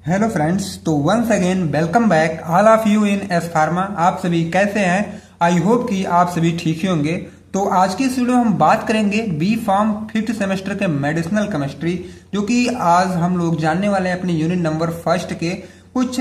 Hello friends, तो once again welcome back all of you in S Pharma. आप सभी कैसे हैं? आई होप कि आप सभी ठीक ही होंगे। तो आज की इस वीडियो में हम बात करेंगे बी फार्म फिफ्थ सेमेस्टर के मेडिसिनल केमिस्ट्री, जो कि आज हम लोग जानने वाले हैं अपने यूनिट नंबर फर्स्ट के कुछ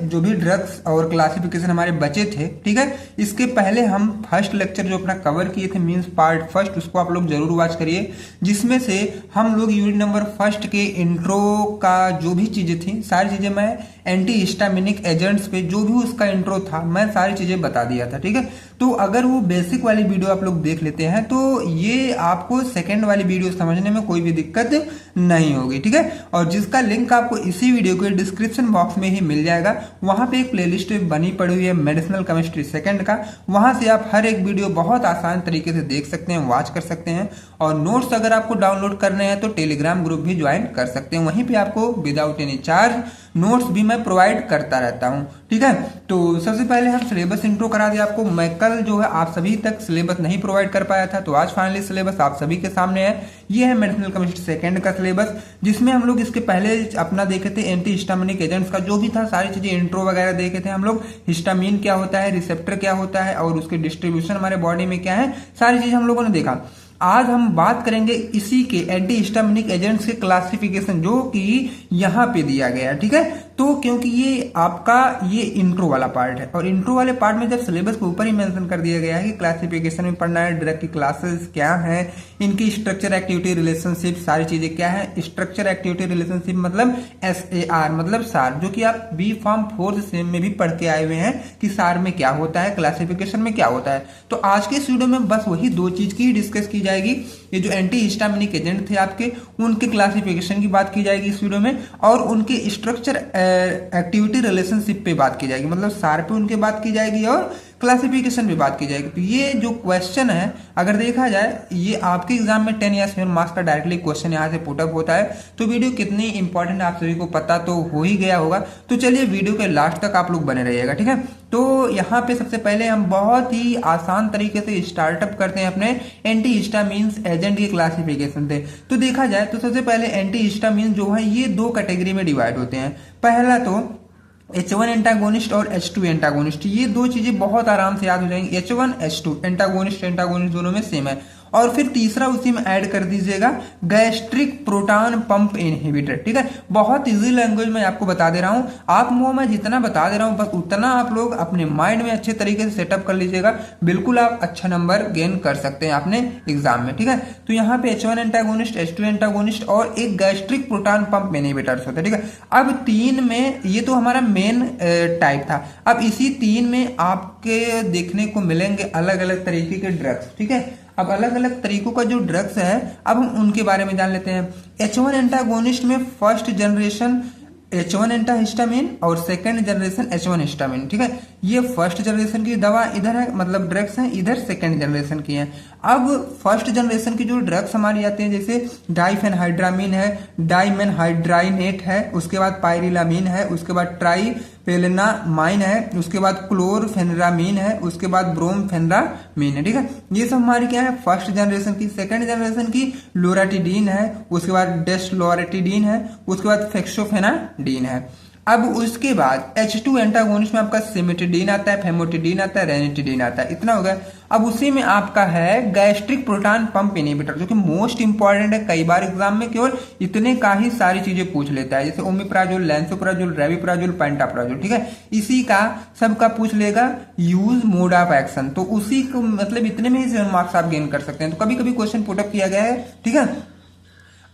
जो भी ड्रग्स और क्लासिफिकेशन हमारे बचे थे। ठीक है, इसके पहले हम फर्स्ट लेक्चर जो अपना कवर किए थे मींस पार्ट फर्स्ट, उसको आप लोग जरूर वॉच करिए, जिसमें से हम लोग यूनिट नंबर फर्स्ट के इंट्रो का जो भी चीजें थी सारी चीजें मैं एंटी हिस्टामिनिक एजेंट्स पे जो भी उसका इंट्रो था मैं सारी चीजें बता दिया था। ठीक है, तो अगर वो बेसिक वाली वीडियो आप लोग देख लेते हैं तो ये आपको सेकेंड वाली वीडियो समझने में कोई भी दिक्कत नहीं होगी। ठीक है, और जिसका लिंक आपको इसी वीडियो के डिस्क्रिप्शन बॉक्स में ही मिल जाएगा। वहां पे एक प्लेलिस्ट बनी पड़ी हुई है मेडिसिनल केमिस्ट्री सेकंड का, वहां से आप हर एक वीडियो बहुत आसान तरीके से देख सकते हैं, वॉच कर सकते हैं। और नोट्स अगर आपको डाउनलोड करने हैं तो टेलीग्राम ग्रुप भी ज्वाइन कर सकते हैं, वहीं पे आपको विदाउट एनी चार्ज नोट्स भी मैं प्रोवाइड करता रहता हूं। ठीक है, तो सबसे पहले हम सिलेबस इंट्रो करा दिया आपको। मैं कल जो है आप सभी तक सिलेबस नहीं प्रोवाइड कर पाया था, तो आज फाइनली सिलेबस आप सभी के सामने है। ये है मेडिसिनल केमिस्ट्री सेकंड का सिलेबस, जिसमें हम लोग इसके पहले अपना देखे थे एंटी हिस्टामिनिक एजेंट्स का जो भी था, सारी चीजें इंट्रो वगैरह देखे थे हम लोग। हिस्टामिन क्या होता है, रिसेप्टर क्या होता है और उसके डिस्ट्रीब्यूशन हमारे बॉडी में क्या है, सारी चीजें हम लोगों ने देखा। आज हम बात करेंगे इसी के एंटी हिस्टामिनिक एजेंट्स के क्लासिफिकेशन, जो कि यहाँ पे दिया गया है। ठीक है, तो क्योंकि ये आपका ये इंट्रो वाला पार्ट है, और इंट्रो वाले पार्ट में जब सिलेबस के ऊपर ही मेंशन कर दिया गया है कि क्लासिफिकेशन में पढ़ना है, ड्रग की क्लासेस क्या है, इनकी स्ट्रक्चर एक्टिविटी रिलेशनशिप सारी चीजें क्या है। स्ट्रक्चर एक्टिविटी रिलेशनशिप मतलब SAR मतलब सार, जो कि आप बी फार्म फोर्थ सेम में भी पढ़ के आए हुए हैं कि सार में क्या होता है, क्लासिफिकेशन में क्या होता है। तो आज के इस वीडियो में बस वही दो चीज की डिस्कस की जाएगी। ये जो एंटी हिस्टामिनिक एजेंट थे आपके, उनके क्लासिफिकेशन की बात की जाएगी इस वीडियो में, और उनके स्ट्रक्चर एक्टिविटी रिलेशनशिप पे बात की जाएगी, मतलब सार पे उनके बात की जाएगी और क्लासिफिकेशन पे बात की जाएगी। तो ये जो क्वेश्चन है अगर देखा जाए, ये आपके एग्जाम में 10 या 7 मार्क्स का डायरेक्टली क्वेश्चन यहाँ से पुटअप होता है। तो वीडियो कितनी इंपॉर्टेंट आप सभी को पता तो हो ही गया होगा। तो चलिए वीडियो के लास्ट तक आप लोग बने रहिएगा। ठीक है, तो यहाँ पे सबसे पहले हम बहुत ही आसान तरीके से स्टार्टअप करते हैं अपने एंटी हिस्टामिन्स एजेंट की क्लासिफिकेशन से। तो देखा जाए तो सबसे पहले एंटी हिस्टामिन जो है ये दो कैटेगरी में डिवाइड होते हैं। पहला तो H1 एंटागोनिस्ट और H2 एंटागोनिस्ट, ये दो चीजें बहुत आराम से याद हो जाएंगी। H1 H2 एंटागोनिस्ट दोनों में सेम है। और फिर तीसरा उसी में ऐड कर दीजिएगा गैस्ट्रिक प्रोटॉन पंप इनहिबिटर। ठीक है, बहुत इजी लैंग्वेज में आपको बता दे रहा हूं, आप मुंह में जितना बता दे रहा हूं बस उतना आप लोग अपने माइंड में अच्छे तरीके से सेटअप कर लीजिएगा, बिल्कुल आप अच्छा नंबर गेन कर सकते हैं अपने एग्जाम में। ठीक है, तो यहाँ पे H1 एंटागोनिस्ट, H2 एंटागोनिस्ट और एक गैस्ट्रिक प्रोटॉन पंप इनहिबिटर्स होता है। ठीक है, अब तीन में ये तो हमारा मेन टाइप था। अब इसी तीन में आपके देखने को मिलेंगे अलग अलग तरीके के ड्रग्स। ठीक है, अब अलग अलग तरीकों का जो ड्रग्स है अब हम उनके बारे में जान लेते हैं। H1 एंटागोनिस्ट में फर्स्ट जनरेशन H1 एंटाहिस्टामिन और सेकंड जनरेशन H1 हिस्टामिन। ठीक है, ये फर्स्ट जनरेशन की दवा इधर है, मतलब ड्रग्स हैं, इधर सेकंड जनरेशन की हैं। अब फर्स्ट जनरेशन की जो ड्रग्स हमारी आते हैं जैसे डाइफेनहाइड्रामिन है, डाइमेनहाइड्राइनेट है, उसके बाद पायरिलामिन है, उसके बाद ट्राइपेलेनामाइन है, उसके बाद क्लोरफेनरामिन है, उसके बाद ब्रोमफेनरामिन है। ठीक है, ये सब हमारी क्या है फर्स्ट जनरेशन की। सेकंड जनरेशन की लोराटिडीन है, उसके बाद डेस्लोराटिडीन है, उसके बाद फेक्सोफेनाडीन है। अब उसके बाद H2 एंटागोनिस्ट में आपका सिमेटिडीन आता है, फेमोटिडीन आता है, रेनिटिडीन आता है, इतना हो गया। अब उसी में आपका है गैस्ट्रिक प्रोटॉन पंप इनहिबिटर, जो कि मोस्ट इंपॉर्टेंट है। कई बार एग्जाम में केवल इतने का ही सारी चीजें पूछ लेता है, जैसे ओमिप्राजोल, लैंसोप्राजोल, रेविप्राजोल, पेंटाप्राजोल। ठीक है, इसी का सबका पूछ लेगा यूज मोड ऑफ एक्शन, तो उसी को मतलब इतने में ही 7 मार्क्स आप गेन कर सकते हैं। तो कभी कभी क्वेश्चन पुटअप किया गया है। ठीक है,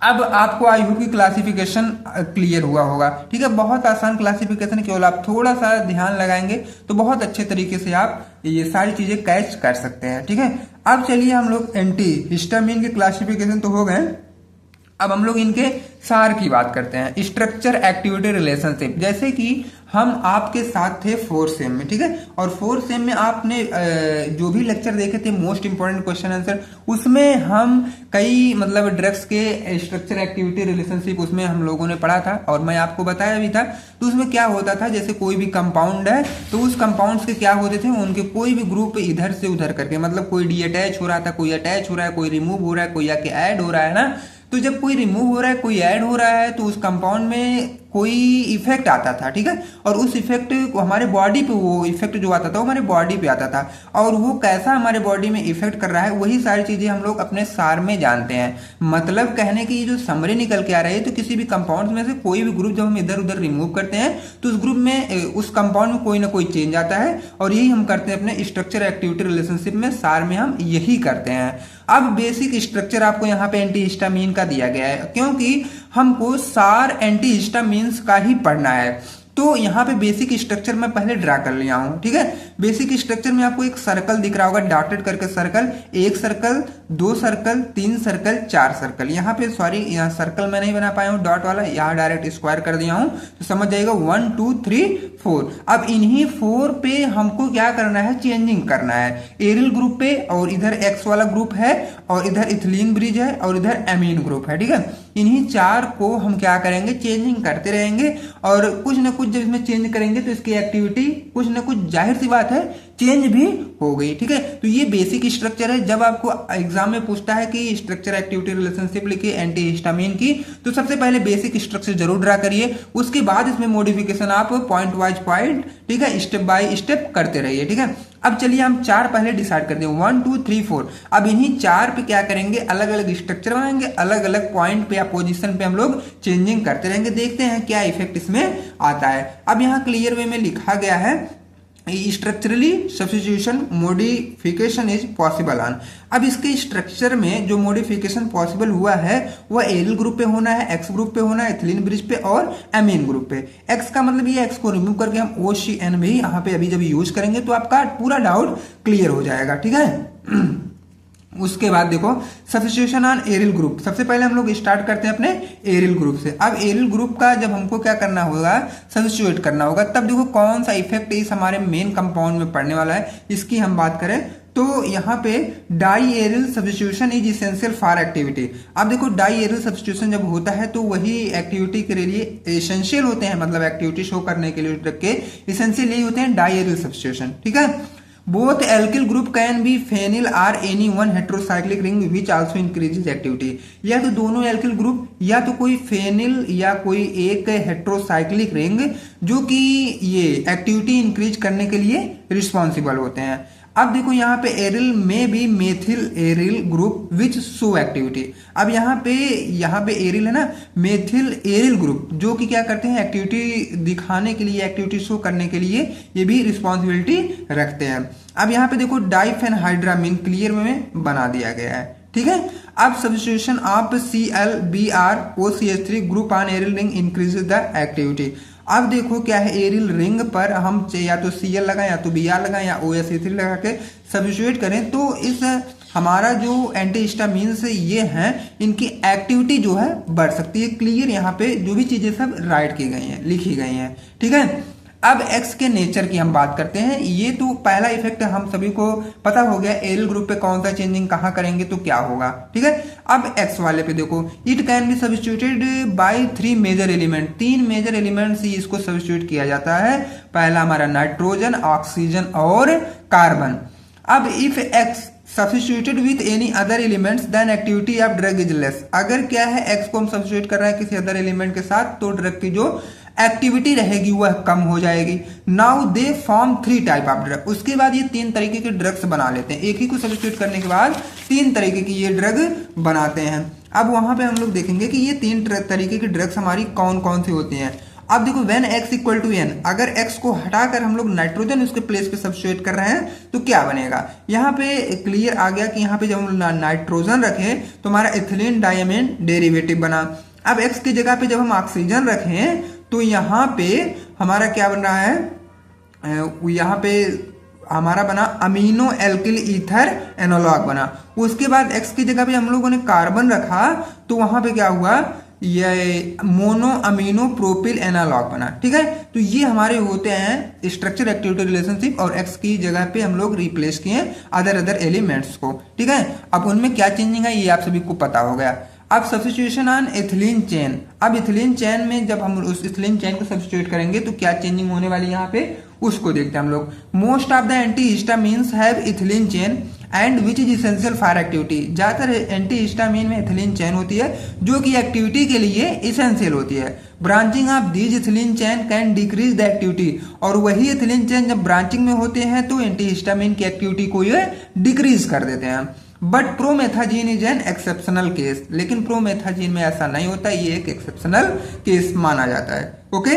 अब आपको आई होप की क्लासिफिकेशन क्लियर हुआ होगा। ठीक है, बहुत आसान क्लासिफिकेशन, केवल आप थोड़ा सा ध्यान लगाएंगे तो बहुत अच्छे तरीके से आप ये सारी चीजें कैच कर सकते हैं। ठीक है, अब चलिए हम लोग एंटी हिस्टामिन के क्लासिफिकेशन तो हो गए, अब हम लोग इनके सार की बात करते हैं। स्ट्रक्चर एक्टिविटी रिलेशनशिप, जैसे कि हम आपके साथ थे 4th सेम में। ठीक है, और 4th सेम में आपने जो भी लेक्चर देखे थे मोस्ट इंपोर्टेंट क्वेश्चन आंसर, उसमें हम कई मतलब ड्रग्स के स्ट्रक्चर एक्टिविटी रिलेशनशिप उसमें हम लोगों ने पढ़ा था और मैं आपको बताया भी था। तो उसमें क्या होता था, जैसे कोई भी कंपाउंड है तो उस कंपाउंड्स के क्या होते थे, उनके कोई भी ग्रुप इधर से उधर करके, मतलब कोई डी अटैच हो रहा था, कोई अटैच हो रहा है, कोई रिमूव हो रहा है, कोई आके ऐड हो रहा है ना। तो जब कोई रिमूव हो रहा है, कोई ऐड हो रहा है, तो उस कंपाउंड में कोई इफेक्ट आता था, ठीक है, और उस इफेक्ट हमारे बॉडी पे, वो इफेक्ट जो आता था वो हमारे बॉडी पे आता था, और वो कैसा हमारे बॉडी में इफेक्ट कर रहा है वही सारी चीजें हम लोग अपने सार में जानते हैं। मतलब कहने की जो समरी निकल के आ रही है, तो किसी भी कंपाउंड में से कोई भी ग्रुप जब हम इधर उधर रिमूव करते हैं तो उस ग्रुप में, उस कंपाउंड में कोई ना कोई चेंज आता है, और यही हम करते हैं अपने स्ट्रक्चर एक्टिविटी रिलेशनशिप में, सार में हम यही करते हैं। अब बेसिक स्ट्रक्चर आपको यहाँ पे एंटीहिस्टामीन का दिया गया है, क्योंकि हमको सार एंटीहिस्टामीन्स का ही पढ़ना है। तो यहाँ पे बेसिक स्ट्रक्चर मैं पहले ड्रा कर लिया हूँ, ठीक है। बेसिक स्ट्रक्चर में आपको एक सर्कल दिख रहा होगा, डॉटेड करके सर्कल, एक सर्कल, दो सर्कल, तीन सर्कल, चार सर्कल। यहाँ पे सॉरी, यहाँ सर्कल मैं नहीं बना पाया हूँ डॉट वाला, यहाँ डायरेक्ट स्क्वायर कर दिया हूँ, तो समझ जाएगा 1 2 3 4। अब इन्हीं 4 पे हमको क्या करना है, चेंजिंग करना है, एरिल ग्रुप पे, और इधर एक्स वाला ग्रुप है, और इधर इथिलीन ब्रिज है, और इधर एमीन ग्रुप है, ठीक है। इन्हीं 4 को हम क्या करेंगे, चेंजिंग करते रहेंगे, और कुछ ना कुछ जब इसमें चेंज करेंगे तो इसकी एक्टिविटी कुछ ना कुछ, जाहिर सी बात है, चेंज भी हो गई, ठीक है। तो ये बेसिक स्ट्रक्चर है। जब आपको एग्जाम में पूछता है कि स्ट्रक्चर एक्टिविटी रिलेशनशिप लिखिए एंटीहिस्टामीन की, तो सबसे पहले बेसिक स्ट्रक्चर जरूर ड्रा करिए, उसके बाद इसमें मॉडिफिकेशन आप पॉइंट वाइज पॉइंट, ठीक है, स्टेप बाय स्टेप करते रहिए, ठीक है। अब चलिए हम 4 पहले डिसाइड करते हैं, 1 2 3 4। अब इन्हीं 4 पे क्या करेंगे, अलग अलग स्ट्रक्चर बनाएंगे, अलग अलग पॉइंट पे या पोजीशन पे हम लोग चेंजिंग करते रहेंगे, देखते हैं क्या इफेक्ट इसमें आता है। अब यहाँ क्लियर वे में लिखा गया है, structurally substitution modification is possible on. अब इसके स्ट्रक्चर में जो मॉडिफिकेशन पॉसिबल हुआ है वह एरिल ग्रुप पे होना है, एक्स ग्रुप पे होना है, इथिलीन ब्रिज पे और एमीन ग्रुप पे। एक्स का मतलब ये, एक्स को रिमूव करके हम OCN भी यहाँ पे अभी जब यूज करेंगे तो आपका पूरा डाउट क्लियर हो जाएगा, ठीक है। उसके बाद देखो सब्स्टिट्यूशन ऑन एरिल ग्रुप, सबसे पहले हम लोग स्टार्ट करते हैं अपने एरिल ग्रुप से। अब एरिल ग्रुप का जब हमको क्या करना होगा, सब्स्टिट्यूट करना होगा, तब देखो कौन सा इफेक्ट इस हमारे मेन कंपाउंड में पड़ने वाला है, इसकी हम बात करें तो यहाँ पे diaryl substitution is essential for activity. अब देखो डाई एरिल सब्स्टिट्यूशन जब होता है तो वही एक्टिविटी के लिए एसेंशियल होते हैं, मतलब एक्टिविटी शो करने के लिए ड्रग के एसेंशियल यही होते हैं, डाई एरिल सब्स्टिट्यूशन, ठीक है। Both alkyl group can be phenyl or any one heterocyclic ring which also increases activity. या तो दोनों एल्किल ग्रुप या तो कोई फेनिल या कोई एक हेट्रोसाइक्लिक रिंग जो कि ये एक्टिविटी इंक्रीज करने के लिए रिस्पॉन्सिबल होते हैं। अब देखो यहाँ पे एरिल में भी methyl aryl group which show activity. अब यहाँ पे एरिल है ना, मेथिल एरिल ग्रुप जो कि क्या करते हैं, एक्टिविटी दिखाने के लिए, एक्टिविटी शो करने के लिए ये भी रिस्पॉन्सिबिलिटी रखते हैं। अब यहाँ पे देखो डाइफेनहाइड्रामीन क्लियर में बना दिया गया है, ठीक है। अब substitution of ClBrOCH3 group on aryl ring increases the activity. अब देखो क्या है, एरिल रिंग पर हम या तो Cl लगाएं या तो Br लगाएं या OSH3 लगा के सब्स्टिट्यूट करें तो इस हमारा जो एंटीहिस्टामीन्स ये हैं इनकी एक्टिविटी जो है बढ़ सकती है। क्लियर यहाँ पे जो भी चीजें सब राइट की गई हैं, लिखी गई हैं, ठीक है। अब एक्स के नेचर की हम बात करते हैं। ये तो पहला इफेक्ट हम सभी को पता हो गया, एरिल ग्रुप पे कौन सा चेंजिंग कहाँ करेंगे तो क्या होगा, ठीक है। अब एक्स वाले पे देखो, it can be substituted by 3 major element. 3 major element से इसको सब्स्टिट्यूट किया जाता है। पहला हमारा नाइट्रोजन, ऑक्सीजन और कार्बन। अब if x substituted with any other elements then activity of drug is less. अगर क्या है, एक्स को हम सब्स्टिट्यूट कर रहे हैं किसी अदर एलिमेंट के साथ तो ड्रग की जो एक्टिविटी रहेगी वह कम हो जाएगी। Now they form 3 type of drug. उसके बाद ये 3 तरीके के ड्रग्स बना लेते हैं। एक ही को सब्स्टिट्यूट करने के बाद 3 तरीके की ये ड्रग बनाते हैं। अब वहां पे हम लोग देखेंगे कि ये 3 तरीके की ड्रग्स हमारी कौन कौन सी होती हैं। अब देखो when x equal to n, अगर x को हटाकर हम लोग नाइट्रोजन उसके प्लेस पे सब्स्टिट्यूट कर रहे हैं तो क्या बनेगा। यहाँ पे क्लियर आ गया कि यहाँ पे जब हम नाइट्रोजन रखें तो हमारा इथिलीन डायमीन डेरिवेटिव बना। अब x की जगह पे जब हम ऑक्सीजन रखें तो यहाँ पे हमारा क्या बन रहा है, यहाँ पे हमारा बना अमीनो एल्किल ईथर एनालॉग बना। उसके बाद x की जगह पे हम लोगों ने कार्बन रखा तो वहां पे क्या हुआ, ये मोनो अमीनो प्रोपिल एनालॉग बना, ठीक है। तो ये हमारे होते हैं स्ट्रक्चर एक्टिविटी रिलेशनशिप, और x की जगह पे हम लोग रिप्लेस किए अदर एलिमेंट्स को, ठीक है। अब उनमें क्या चेंजिंग है ये आप सभी को पता हो गया। अब सब्स्टिट्यूशन ऑन एथिलीन चेन। अब इथिलीन चेन में जब हम उस इथिलीन चेन को सब्स्टिट्यूट करेंगे तो क्या चेंजिंग होने वाली यहाँ पे उसको देखते हैं हम लोग। Most of the antihistamines have ethylene chain and which is essential for activity. ज्यादातर एंटी हिस्टामिन में एथिलीन चेन होती है जो कि एक्टिविटी के लिए इसेंशियल होती है। Branching of these ethylene chain can decrease the activity, और वही एथिलीन चेन जब ब्रांचिंग में होते हैं तो एंटी हिस्टामिन की एक्टिविटी को ये डिक्रीज कर देते हैं। But promethazine is an exceptional case, लेकिन प्रोमेथाजीन में ऐसा नहीं होता, ये एक एक्सेप्शनल केस माना जाता है। ओके,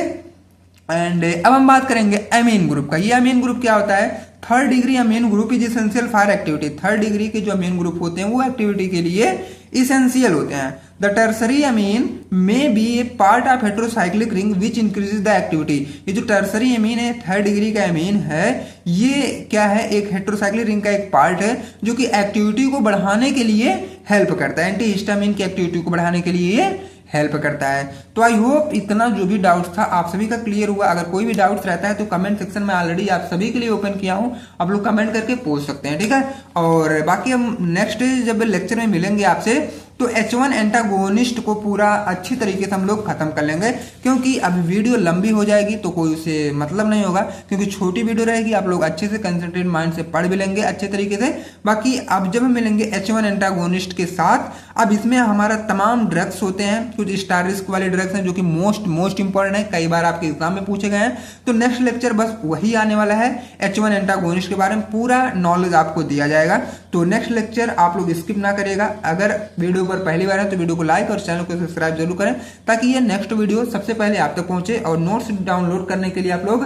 एंड अब हम बात करेंगे अमीन ग्रुप का। ये अमीन ग्रुप क्या होता है? Third degree amine group is essential for activity. Third degree के जो अमीन ग्रुप होते हैं वो एक्टिविटी के लिए इसेंशियल होते हैं। The tertiary amine may be a part of heterocyclic ring which increases the activity. ये जो टर्सरी अमीन है, थर्ड डिग्री का अमीन है, ये क्या है? एक हेटेरोसाइक्लिक रिंग का एक पार्ट है जो कि एक्टिविटी को बढ़ाने के लिए हेल्प करता है, एंटी हिस्टामिन की एक्टिविटी को बढ़ाने के लिए ये हेल्प करता है। तो आई होप इतना जो भी डाउट्स था आप सभी का क्लियर हुआ। अगर कोई भी डाउट्स रहता है तो कमेंट सेक्शन में ऑलरेडी आप सभी के लिए ओपन किया हूं, आप लोग कमेंट करके पूछ सकते हैं, ठीक है। और बाकी हम नेक्स्ट जब लेक्चर में मिलेंगे आपसे तो H1 एंटागोनिस्ट को पूरा अच्छी तरीके से हम लोग खत्म कर लेंगे, क्योंकि अब वीडियो लंबी हो जाएगी तो कोई उसे मतलब नहीं होगा, क्योंकि छोटी वीडियो रहेगी, आप लोग अच्छे से कंसंट्रेट माइंड से पढ़ भी लेंगे अच्छे तरीके से। बाकी अब जब हम मिलेंगे H1 एंटागोनिस्ट के साथ, अब इसमें हमारा तमाम ड्रग्स होते हैं, कुछ स्टार रिस्क वाले ड्रग्स हैं जो कि मोस्ट इंपॉर्टेंट है, कई बार आपके एग्जाम में पूछे गए हैं। तो नेक्स्ट लेक्चर बस वही आने वाला है, H1 एंटागोनिस्ट के बारे में पूरा नॉलेज आपको दिया जाएगा। तो नेक्स्ट लेक्चर आप लोग स्किप ना करिएगा। अगर वीडियो पर पहली बार है तो वीडियो को लाइक और चैनल को सब्सक्राइब जरूर करें, ताकि ये नेक्स्ट वीडियो सबसे पहले आप तक पहुंचे। और नोट्स डाउनलोड करने के लिए आप लोग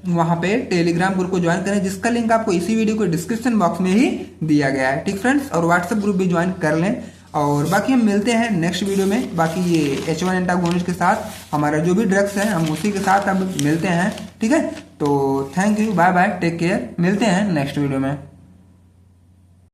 वहां पे टेलीग्राम ग्रुप को ज्वाइन करें, जिसका लिंक आपको इसी वीडियो के डिस्क्रिप्शन बॉक्स में ही दिया गया है, ठीक फ्रेंड्स। और व्हाट्सएप ग्रुप भी ज्वाइन कर लें। और बाकी हम मिलते हैं नेक्स्ट वीडियो में। बाकी ये H1 एंटागोनिस्ट के साथ हमारा जो भी ड्रग्स है हम उसी के साथ अब मिलते हैं, ठीक है। तो thank you, bye bye, take care, मिलते हैं नेक्स्ट वीडियो में।